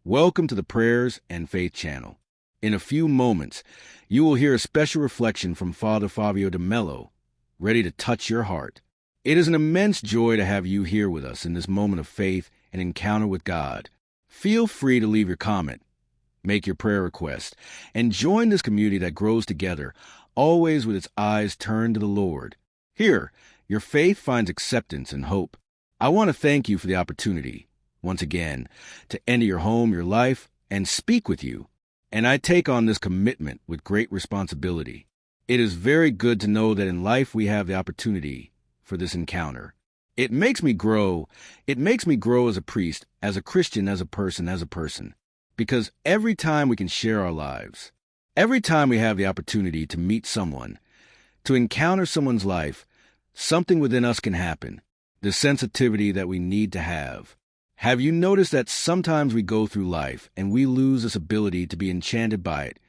Welcome to the Prayers and Faith channel. In a few moments, you will hear a special reflection from Father Fabio de Mello, ready to touch your heart. It is an immense joy to have you here with us in this moment of faith and encounter with God. Feel free to leave your comment, make your prayer request, and join this community that grows together, always with its eyes turned to the Lord. Here, your faith finds acceptance and hope. I want to thank you for the opportunity, once again, to enter your home, your life, and speak with you. And I take on this commitment with great responsibility. It is very good to know that in life we have the opportunity for this encounter. It makes me grow. It makes me grow as a priest, as a Christian, as a person. Because every time we can share our lives, every time we have the opportunity to meet someone, to encounter someone's life, something within us can happen. The sensitivity that we need to have. Have you noticed that sometimes we go through life and we lose this ability to be enchanted by it?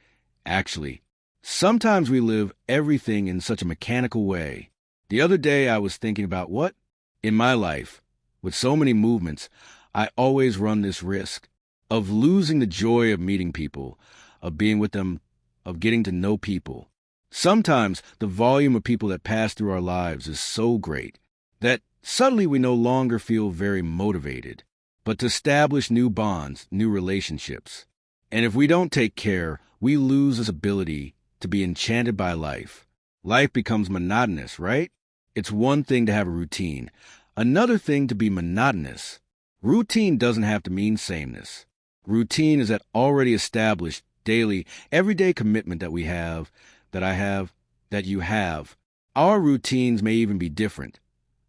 Actually, sometimes we live everything in such a mechanical way. The other day I was thinking about what? In my life, with so many movements, I always run this risk of losing the joy of meeting people, of being with them, of getting to know people. Sometimes the volume of people that pass through our lives is so great that suddenly we no longer feel very motivated, but to establish new bonds, new relationships. And if we don't take care, we lose this ability to be enchanted by life. Life becomes monotonous, right? It's one thing to have a routine, another thing to be monotonous. Routine doesn't have to mean sameness. Routine is that already established, daily, everyday commitment that we have, that I have, that you have. Our routines may even be different,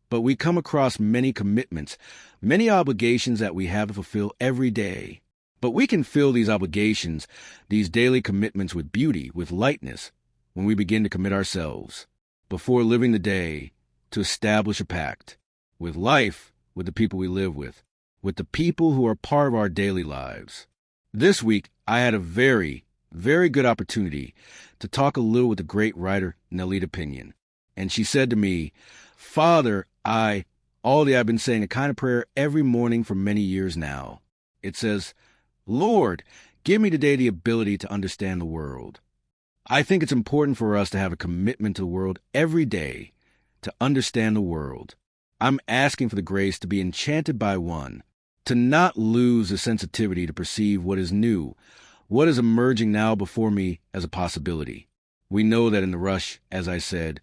but we come across many commitments, many obligations that we have to fulfill every day. But we can fill these obligations, these daily commitments with beauty, with lightness, when we begin to commit ourselves, before living the day, to establish a pact, with life, with the people we live with the people who are part of our daily lives. This week, I had a very, very good opportunity to talk a little with the great writer Nelita Pinion. And she said to me, Father, I've been saying a kind of prayer every morning for many years now. It says, Lord, give me today the ability to understand the world. I think it's important for us to have a commitment to the world every day, to understand the world. I'm asking for the grace to be enchanted by one, to not lose the sensitivity to perceive what is new, what is emerging now before me as a possibility. We know that in the rush, as I said,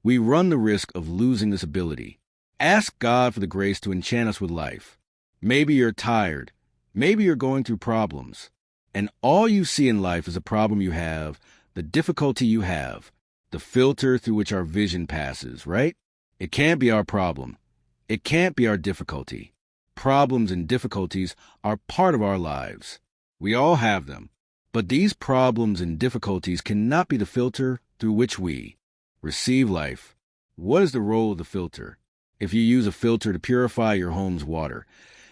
we run the risk of losing this ability. Ask God for the grace to enchant us with life. Maybe you're tired. Maybe you're going through problems. And all you see in life is a problem you have, the difficulty you have, the filter through which our vision passes, right? It can't be our problem. It can't be our difficulty. Problems and difficulties are part of our lives. We all have them. But these problems and difficulties cannot be the filter through which we receive life. What is the role of the filter? If you use a filter to purify your home's water,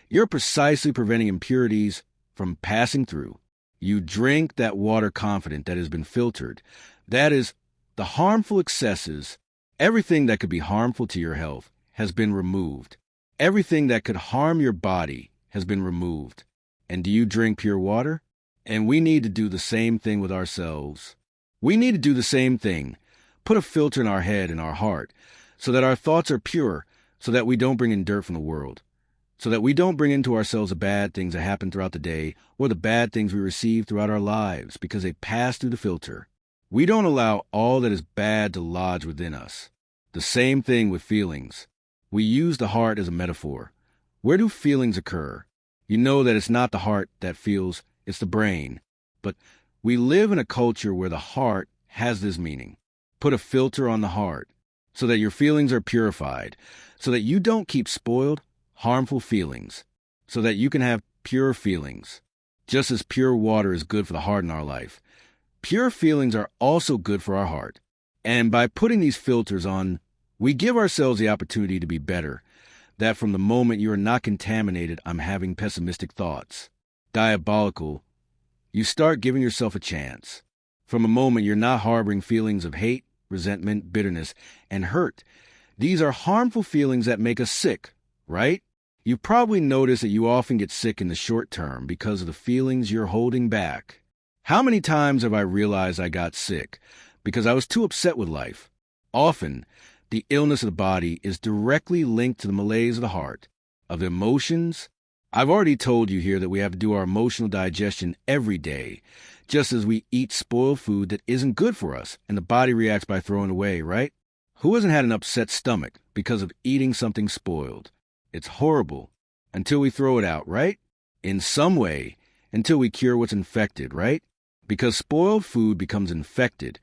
you're precisely preventing impurities from passing through. You drink that water confident that has been filtered. That is, the harmful excesses, everything that could be harmful to your health, has been removed. Everything that could harm your body has been removed. And do you drink pure water? And we need to do the same thing with ourselves. We need to do the same thing. Put a filter in our head and our heart so that our thoughts are pure, so that we don't bring in dirt from the world, so that we don't bring into ourselves the bad things that happen throughout the day or the bad things we receive throughout our lives because they pass through the filter. We don't allow all that is bad to lodge within us. The same thing with feelings. We use the heart as a metaphor. Where do feelings occur? You know that it's not the heart that feels, it's the brain. But we live in a culture where the heart has this meaning. Put a filter on the heart so that your feelings are purified, so that you don't keep spoiled, harmful feelings, so that you can have pure feelings. Just as pure water is good for the heart in our life, pure feelings are also good for our heart. And by putting these filters on, we give ourselves the opportunity to be better, that from the moment you are not contaminated, I'm having pessimistic thoughts, diabolical, you start giving yourself a chance. From a moment you're not harboring feelings of hate, resentment, bitterness, and hurt. These are harmful feelings that make us sick, right? You've probably noticed that you often get sick in the short term because of the feelings you're holding back. How many times have I realized I got sick because I was too upset with life? Often, the illness of the body is directly linked to the malaise of the heart, of the emotions. I've already told you here that we have to do our emotional digestion every day, just as we eat spoiled food that isn't good for us, and the body reacts by throwing it away, right? Who hasn't had an upset stomach because of eating something spoiled? It's horrible until we throw it out, right? In some way, until we cure what's infected, right? Because spoiled food becomes infected,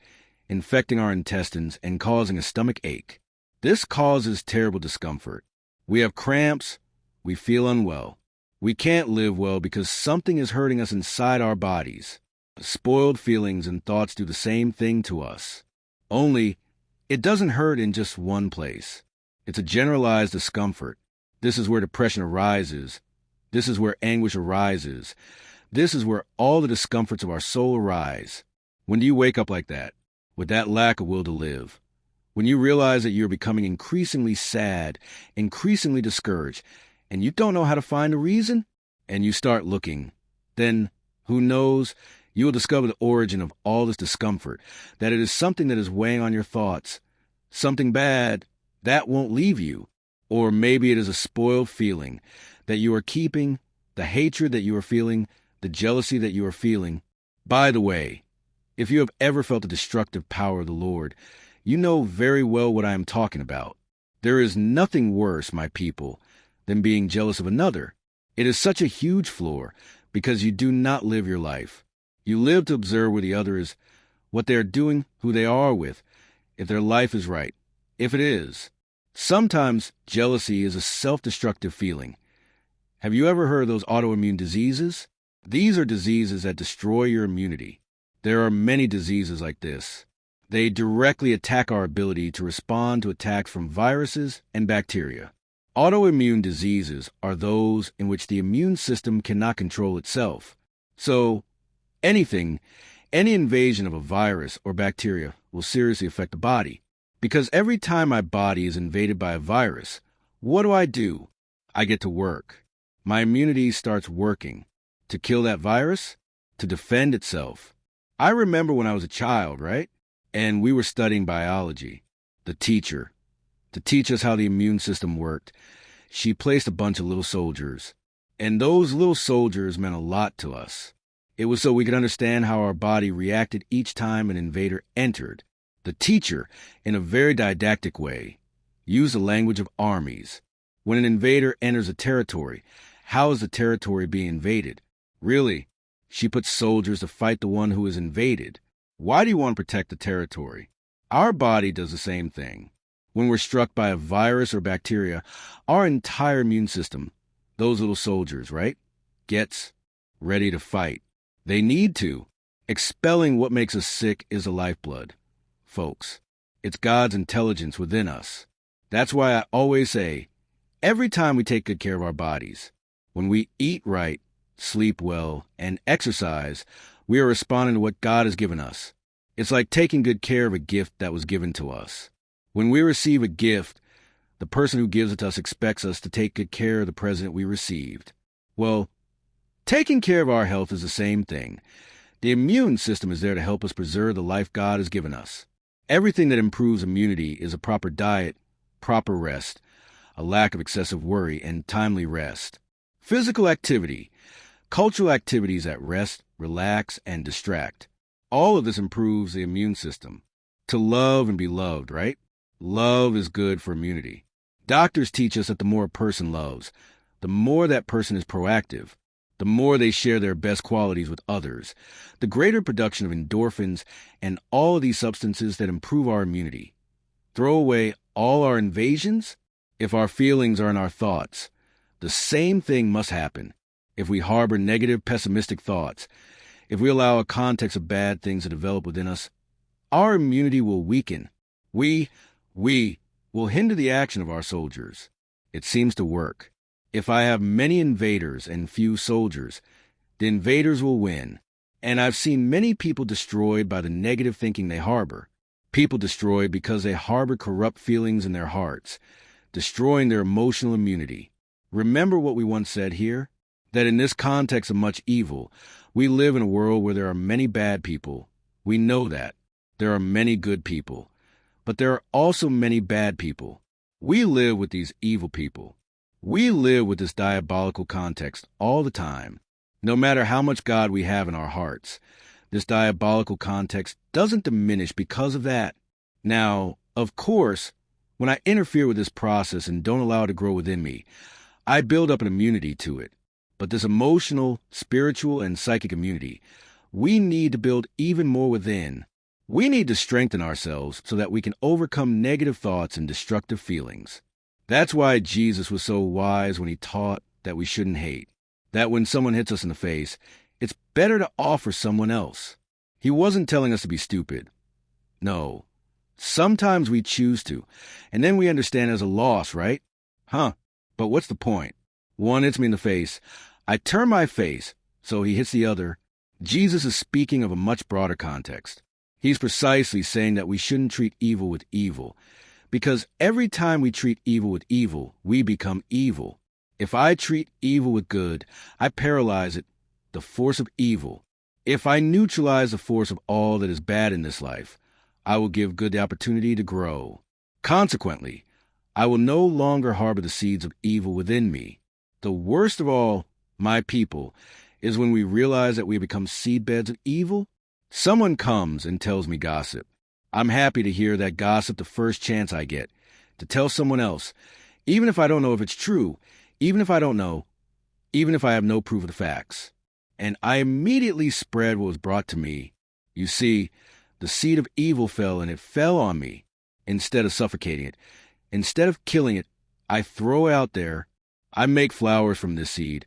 infecting our intestines and causing a stomach ache. This causes terrible discomfort. We have cramps, we feel unwell. We can't live well because something is hurting us inside our bodies. Spoiled feelings and thoughts do the same thing to us. Only, it doesn't hurt in just one place. It's a generalized discomfort. This is where depression arises. This is where anguish arises. This is where all the discomforts of our soul arise. When do you wake up like that, with that lack of will to live? When you realize that you're becoming increasingly sad, increasingly discouraged, and you don't know how to find a reason, and you start looking, then, who knows, you will discover the origin of all this discomfort, that it is something that is weighing on your thoughts, something bad that won't leave you. Or maybe it is a spoiled feeling that you are keeping, the hatred that you are feeling, the jealousy that you are feeling. By the way, if you have ever felt the destructive power of the Lord, you know very well what I am talking about. There is nothing worse, my people, than being jealous of another. It is such a huge flaw because you do not live your life. You live to observe where the other is, what they are doing, who they are with, if their life is right, if it is. Sometimes jealousy is a self-destructive feeling. Have you ever heard of those autoimmune diseases? These are diseases that destroy your immunity. There are many diseases like this. They directly attack our ability to respond to attacks from viruses and bacteria. Autoimmune diseases are those in which the immune system cannot control itself. So, any invasion of a virus or bacteria will seriously affect the body. Because every time my body is invaded by a virus, what do? I get to work. My immunity starts working. To kill that virus? To defend itself. I remember when I was a child, right? And we were studying biology. The teacher, to teach us how the immune system worked, she placed a bunch of little soldiers. And those little soldiers meant a lot to us. It was so we could understand how our body reacted each time an invader entered. The teacher, in a very didactic way, used the language of armies. When an invader enters a territory, how is the territory being invaded? Really, she puts soldiers to fight the one who is invaded. Why do you want to protect the territory? Our body does the same thing. When we're struck by a virus or bacteria, our entire immune system, those little soldiers, right, gets ready to fight. They need to. Expelling what makes us sick is the lifeblood. Folks, it's God's intelligence within us. That's why I always say, every time we take good care of our bodies, when we eat right, sleep well, and exercise, we are responding to what God has given us. It's like taking good care of a gift that was given to us. When we receive a gift, the person who gives it to us expects us to take good care of the present we received. Well, taking care of our health is the same thing. The immune system is there to help us preserve the life God has given us. Everything that improves immunity is a proper diet, proper rest, a lack of excessive worry, and timely rest. Physical activity, cultural activities that rest, relax, and distract. All of this improves the immune system. To love and be loved, right? Love is good for immunity. Doctors teach us that the more a person loves, the more that person is proactive, the more they share their best qualities with others, the greater production of endorphins and all of these substances that improve our immunity. Throw away all our invasions? If our feelings are in our thoughts, the same thing must happen. If we harbor negative, pessimistic thoughts, if we allow a context of bad things to develop within us, our immunity will weaken. We will hinder the action of our soldiers. It seems to work. If I have many invaders and few soldiers, the invaders will win. And I've seen many people destroyed by the negative thinking they harbor. People destroyed because they harbor corrupt feelings in their hearts, destroying their emotional immunity. Remember what we once said here? That in this context of much evil, we live in a world where there are many bad people. We know that. There are many good people. But there are also many bad people. We live with these evil people. We live with this diabolical context all the time. No matter how much God we have in our hearts, this diabolical context doesn't diminish because of that. Now, of course, when I interfere with this process and don't allow it to grow within me, I build up an immunity to it. But this emotional, spiritual, and psychic immunity, we need to build even more within. We need to strengthen ourselves so that we can overcome negative thoughts and destructive feelings. That's why Jesus was so wise when he taught that we shouldn't hate. That when someone hits us in the face, it's better to offer someone else. He wasn't telling us to be stupid. No. Sometimes we choose to, and then we understand it as a loss, right? But what's the point? One hits me in the face. I turn my face, so he hits the other. Jesus is speaking of a much broader context. He's precisely saying that we shouldn't treat evil with evil, because every time we treat evil with evil, we become evil. If I treat evil with good, I paralyze it, the force of evil. If I neutralize the force of all that is bad in this life, I will give good the opportunity to grow. Consequently, I will no longer harbor the seeds of evil within me. The worst of all, my people, is when we realize that we become seedbeds of evil. Someone comes and tells me gossip. I'm happy to hear that gossip the first chance I get, to tell someone else, even if I don't know if it's true, even if I don't know, even if I have no proof of the facts. And I immediately spread what was brought to me. You see, the seed of evil fell, and it fell on me. Instead of suffocating it, instead of killing it, I throw it out there. I make flowers from this seed.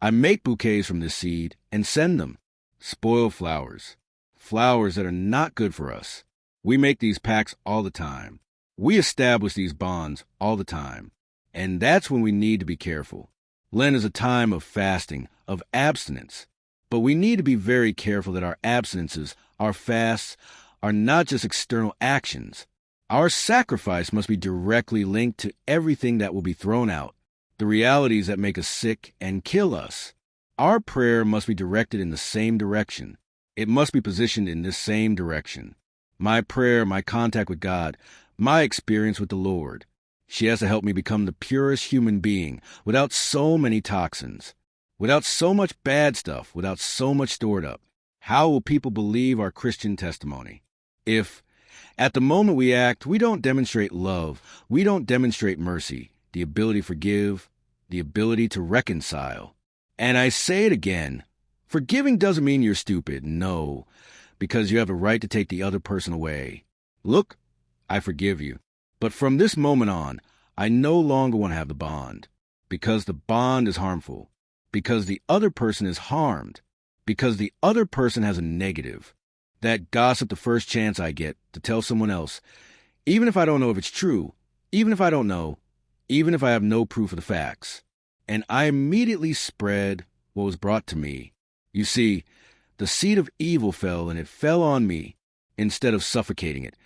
I make bouquets from this seed and send them. Spoiled flowers. Flowers that are not good for us. We make these pacts all the time. We establish these bonds all the time. And that's when we need to be careful. Lent is a time of fasting, of abstinence. But we need to be very careful that our abstinences, our fasts, are not just external actions. Our sacrifice must be directly linked to everything that will be thrown out, the realities that make us sick and kill us. Our prayer must be directed in the same direction. It must be positioned in this same direction. My prayer, my contact with God, my experience with the Lord. She has to help me become the purest human being without so many toxins, without so much bad stuff, without so much stored up. How will people believe our Christian testimony? If, at the moment we act, we don't demonstrate love, we don't demonstrate mercy, the ability to forgive, the ability to reconcile. And I say it again, forgiving doesn't mean you're stupid, no, because you have a right to take the other person away. Look, I forgive you. But from this moment on, I no longer want to have the bond, because the bond is harmful, because the other person is harmed, because the other person has a negative. That gossip the first chance I get to tell someone else, even if I don't know if it's true, even if I don't know, even if I have no proof of the facts. And I immediately spread what was brought to me. You see, the seed of evil fell, and it fell on me. Instead of suffocating it,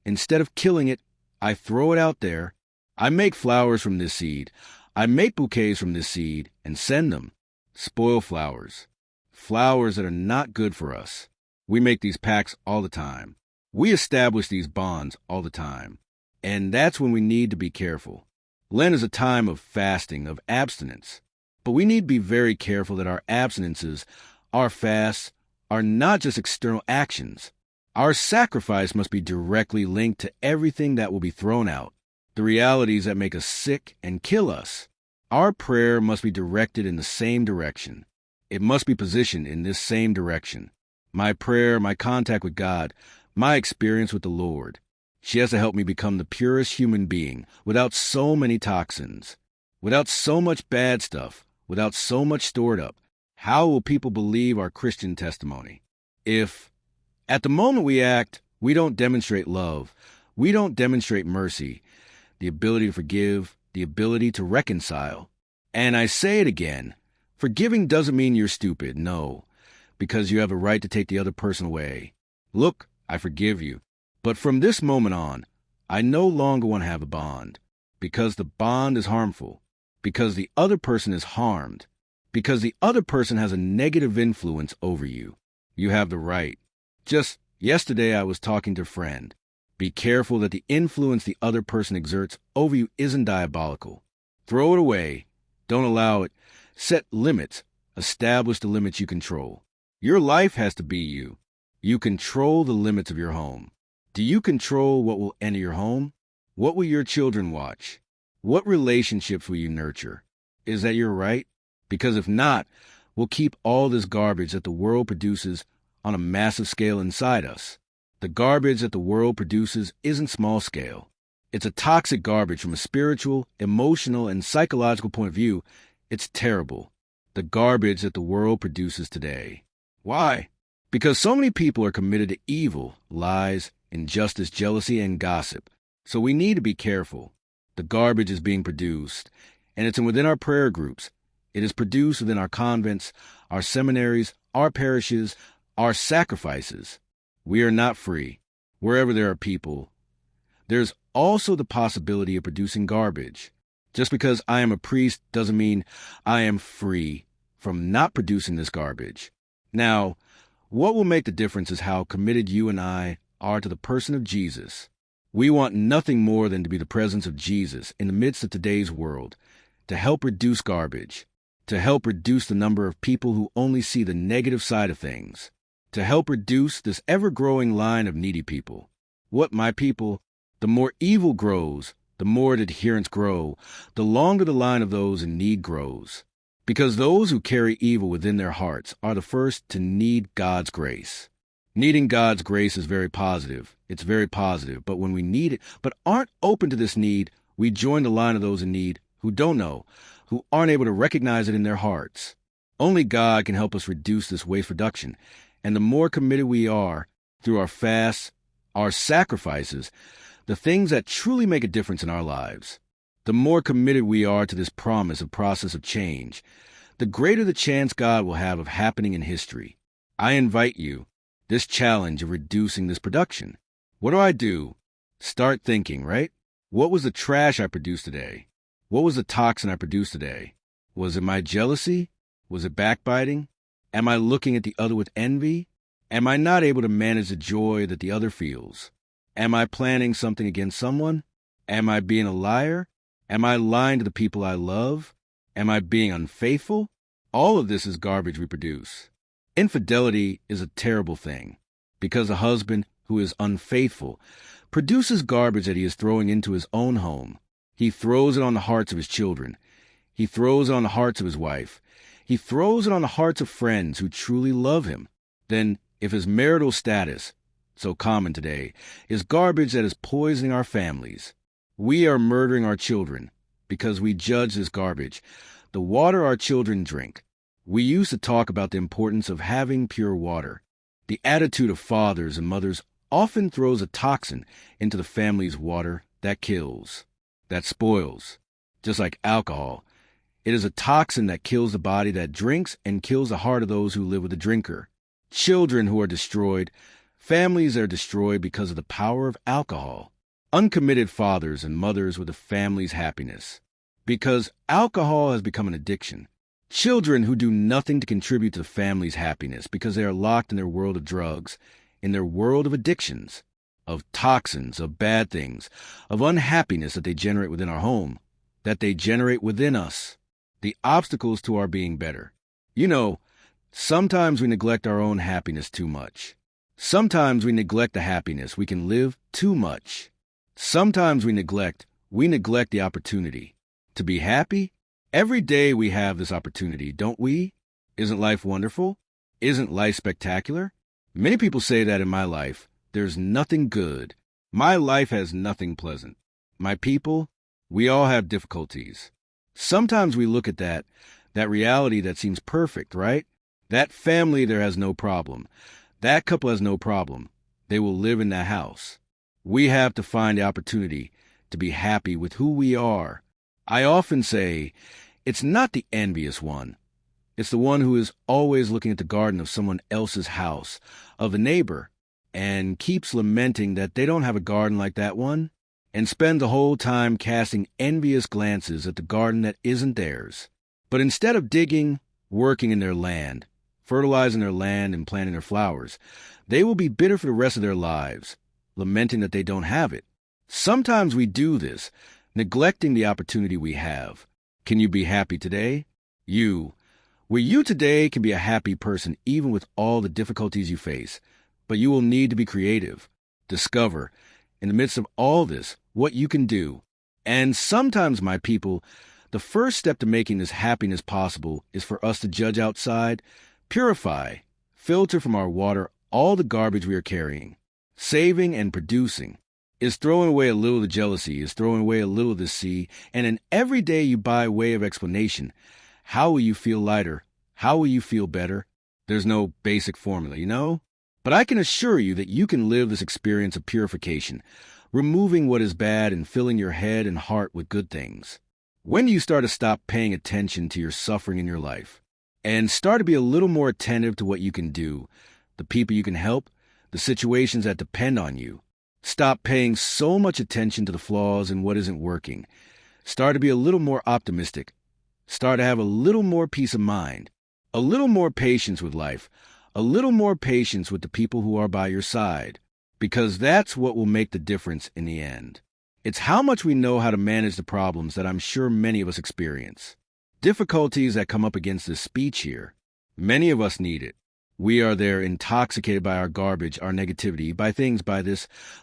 instead of killing it, I throw it out there. I make flowers from this seed. I make bouquets from this seed and send them. Spoiled flowers. Flowers that are not good for us. We make these pacts all the time. We establish these bonds all the time. And that's when we need to be careful. Lent is a time of fasting, of abstinence. But we need to be very careful that our abstinences, our fasts, are not just external actions. Our sacrifice must be directly linked to everything that will be thrown out, the realities that make us sick and kill us. Our prayer must be directed in the same direction. It must be positioned in this same direction. My prayer, my contact with God, my experience with the Lord. She has to help me become the purest human being without so many toxins, without so much bad stuff, without so much stored up. How will people believe our Christian testimony? If, at the moment we act, we don't demonstrate love, we don't demonstrate mercy, the ability to forgive, the ability to reconcile. And I say it again, forgiving doesn't mean you're stupid, no, because you have a right to take the other person away. Look, I forgive you. But from this moment on, I no longer want to have a bond, because the bond is harmful, because the other person is harmed, because the other person has a negative influence over you. You have the right. Just yesterday I was talking to a friend. Be careful that the influence the other person exerts over you isn't diabolical. Throw it away. Don't allow it. Set limits. Establish the limits you control. Your life has to be you. You control the limits of your home. Do you control what will enter your home? What will your children watch? What relationships will you nurture? Is that your right? Because if not, we'll keep all this garbage that the world produces on a massive scale inside us. The garbage that the world produces isn't small scale. It's a toxic garbage from a spiritual, emotional, and psychological point of view. It's terrible. The garbage that the world produces today. Why? Because so many people are committed to evil, lies, injustice, jealousy, and gossip. So we need to be careful. The garbage is being produced, and it's within our prayer groups. It is produced within our convents, our seminaries, our parishes, our sacrifices. We are not free. Wherever there are people, there's also the possibility of producing garbage. Just because I am a priest doesn't mean I am free from not producing this garbage. Now, what will make the difference is how committed you and I are to the person of Jesus. We want nothing more than to be the presence of Jesus in the midst of today's world, to help reduce garbage, to help reduce the number of people who only see the negative side of things, to help reduce this ever-growing line of needy people. What, my people? The more evil grows, the more adherents grow, the longer the line of those in need grows. Because those who carry evil within their hearts are the first to need God's grace. Needing God's grace is very positive. It's very positive. But when we need it, but aren't open to this need, we join the line of those in need who don't know, who aren't able to recognize it in their hearts. Only God can help us reduce this waste reduction. And the more committed we are through our fasts, our sacrifices, the things that truly make a difference in our lives, the more committed we are to this promise of process of change, the greater the chance God will have of happening in history. I invite you, this challenge of reducing this production. What do? Start thinking, right? What was the trash I produced today? What was the toxin I produced today? Was it my jealousy? Was it backbiting? Am I looking at the other with envy? Am I not able to manage the joy that the other feels? Am I planning something against someone? Am I being a liar? Am I lying to the people I love? Am I being unfaithful? All of this is garbage we produce. Infidelity is a terrible thing because a husband who is unfaithful produces garbage that he is throwing into his own home. He throws it on the hearts of his children. He throws it on the hearts of his wife. He throws it on the hearts of friends who truly love him. Then, if his marital status, so common today, is garbage that is poisoning our families, we are murdering our children because we judge this garbage, the water our children drink. We used to talk about the importance of having pure water. The attitude of fathers and mothers often throws a toxin into the family's water that kills, that spoils, just like alcohol. It is a toxin that kills the body that drinks and kills the heart of those who live with the drinker. Children who are destroyed, families that are destroyed because of the power of alcohol. Uncommitted fathers and mothers with the family's happiness. Because alcohol has become an addiction. Children who do nothing to contribute to the family's happiness because they are locked in their world of drugs, in their world of addictions, of toxins, of bad things, of unhappiness that they generate within our home, that they generate within us. The obstacles to our being better. You know, sometimes we neglect our own happiness too much. Sometimes we neglect the happiness we can live too much. Sometimes we neglect the opportunity to be happy. Every day we have this opportunity, don't we? Isn't life wonderful? Isn't life spectacular? Many people say that in my life, there's nothing good. My life has nothing pleasant. My people, we all have difficulties. Sometimes we look at that reality that seems perfect, right? That family there has no problem. That couple has no problem. They will live in that house. We have to find the opportunity to be happy with who we are. I often say, it's not the envious one. It's the one who is always looking at the garden of someone else's house, of a neighbor, and keeps lamenting that they don't have a garden like that one. and spend the whole time casting envious glances at the garden that isn't theirs. But instead of digging, working in their land, fertilizing their land and planting their flowers, they will be bitter for the rest of their lives, lamenting that they don't have it. Sometimes we do this, neglecting the opportunity we have. Can you be happy today? You today can be a happy person even with all the difficulties you face, but you will need to be creative. Discover, in the midst of all this, what you can do. And sometimes, my people, the first step to making this happiness possible is for us to judge outside, purify, filter from our water all the garbage we are carrying. Saving and producing is throwing away a little of the jealousy, is throwing away a little of the sea, and in every day you by way of explanation, how will you feel lighter? How will you feel better? There's no basic formula, you know? But I can assure you that you can live this experience of purification, removing what is bad and filling your head and heart with good things. When do you start to stop paying attention to your suffering in your life and start to be a little more attentive to what you can do, the people you can help, the situations that depend on you? Stop paying so much attention to the flaws and what isn't working. Start to be a little more optimistic. Start to have a little more peace of mind, a little more patience with life, a little more patience with the people who are by your side, because that's what will make the difference in the end. It's how much we know how to manage the problems that I'm sure many of us experience. Difficulties that come up against this speech here. Many of us need it. We are there intoxicated by our garbage, our negativity,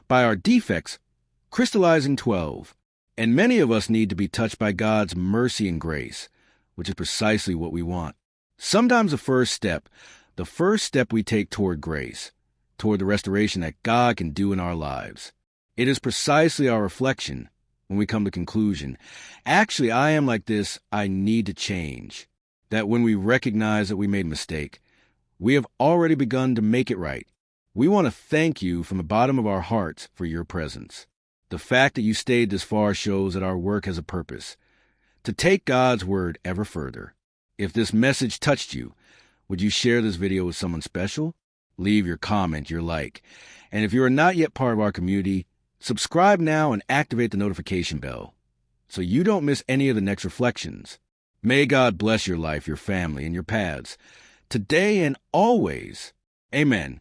by our defects, crystallizing 12. And many of us need to be touched by God's mercy and grace, which is precisely what we want. Sometimes the first step we take toward grace, toward the restoration that God can do in our lives. It is precisely our reflection when we come to the conclusion, actually, I am like this, I need to change. That when we recognize that we made a mistake, we have already begun to make it right. We want to thank you from the bottom of our hearts for your presence. The fact that you stayed this far shows that our work has a purpose, to take God's word ever further. If this message touched you, would you share this video with someone special? Leave your comment, your like. And if you are not yet part of our community, subscribe now and activate the notification bell so you don't miss any of the next reflections. May God bless your life, your family, and your paths, today and always. Amen.